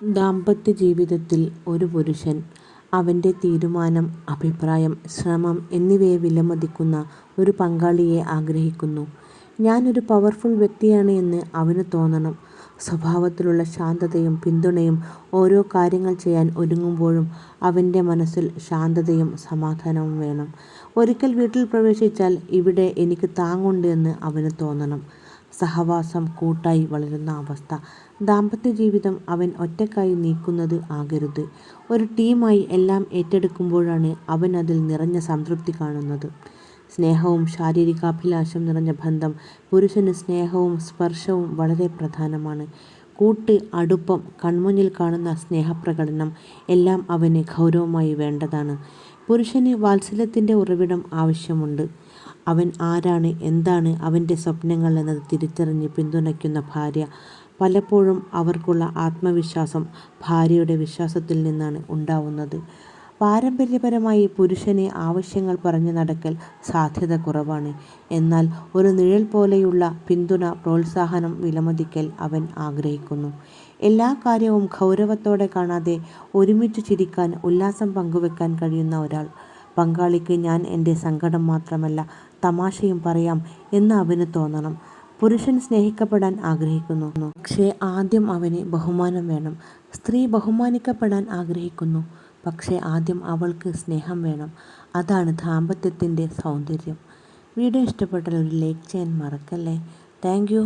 ദാമ്പത്യ ജീവിതത്തിൽ ഒരു പുരുഷൻ അവൻ്റെ തീരുമാനം, അഭിപ്രായം, ശ്രമം എന്നിവയെ വിലമതിക്കുന്ന ഒരു പങ്കാളിയെ ആഗ്രഹിക്കുന്നു. ഞാനൊരു പവർഫുൾ വ്യക്തിയാണ് എന്ന് അവന് തോന്നണം. സ്വഭാവത്തിലുള്ള ശാന്തതയും പിന്തുണയും ഓരോ കാര്യങ്ങൾ ചെയ്യാൻ ഒരുങ്ങുമ്പോഴും അവൻ്റെ മനസ്സിൽ ശാന്തതയും സമാധാനവും വേണം. ഒരിക്കൽ വീട്ടിൽ പ്രവേശിച്ചാൽ ഇവിടെ എനിക്ക് താങ്ങുണ്ട് എന്ന് അവന് തോന്നണം. സഹവാസം കൂട്ടായി വളരുന്ന അവസ്ഥ. ദാമ്പത്യ ജീവിതം അവൻ ഒറ്റയ്ക്കായി നീക്കുന്നത് ആകരുത്. ഒരു ടീമായി എല്ലാം ഏറ്റെടുക്കുമ്പോഴാണ് അവൻ അതിൽ നിറഞ്ഞ സംതൃപ്തി കാണുന്നത്. സ്നേഹവും ശാരീരികാഭിലാഷം നിറഞ്ഞ ബന്ധം. പുരുഷന് സ്നേഹവും സ്പർശവും വളരെ പ്രധാനമാണ്. കൂട്ട്, അടുപ്പം, കൺമുന്നിൽ കാണുന്ന സ്നേഹപ്രകടനം എല്ലാം അവന് ഗൗരവമായി വേണ്ടതാണ്. പുരുഷന് വാത്സല്യത്തിൻ്റെ ഉറവിടം ആവശ്യമുണ്ട്. അവൻ ആരാണ്, എന്താണ് അവൻ്റെ സ്വപ്നങ്ങൾ എന്നത് തിരിച്ചറിഞ്ഞ് പിന്തുണയ്ക്കുന്ന ഭാര്യ. പലപ്പോഴും അവർക്കുള്ള ആത്മവിശ്വാസം ഭാര്യയുടെ വിശ്വാസത്തിൽ നിന്നാണ് ഉണ്ടാവുന്നത്. പാരമ്പര്യപരമായി പുരുഷന് ആവശ്യങ്ങൾ പറഞ്ഞു നടക്കൽ സാധ്യത കുറവാണ്. എന്നാൽ ഒരു നിഴൽ പോലെയുള്ള പിന്തുണ, പ്രോത്സാഹനം, വിലമതിക്കൽ അവൻ ആഗ്രഹിക്കുന്നു. എല്ലാ കാര്യവും ഗൗരവത്തോടെ കാണാതെ ഒരുമിച്ചു ചിരിക്കാൻ, ഉല്ലാസം പങ്കുവെക്കാൻ കഴിയുന്ന ഒരാൾ. പങ്കാളിക്ക് ഞാൻ എൻ്റെ സങ്കടം മാത്രമല്ല തമാശയും പറയാം എന്ന് അവന് തോന്നണം. പുരുഷൻ സ്നേഹിക്കപ്പെടാൻ ആഗ്രഹിക്കുന്നു. പക്ഷേ ആദ്യം അവന് ബഹുമാനം വേണം. സ്ത്രീ ബഹുമാനിക്കപ്പെടാൻ ആഗ്രഹിക്കുന്നു. പക്ഷേ ആദ്യം അവൾക്ക് സ്നേഹം വേണം. അതാണ് ദാമ്പത്യത്തിൻ്റെ സൗന്ദര്യം. വീഡിയോ ഇഷ്ടപ്പെട്ടാൽ ഒരു ലൈക്ക് ചെയ്യാൻ മറക്കല്ലേ. Thank you.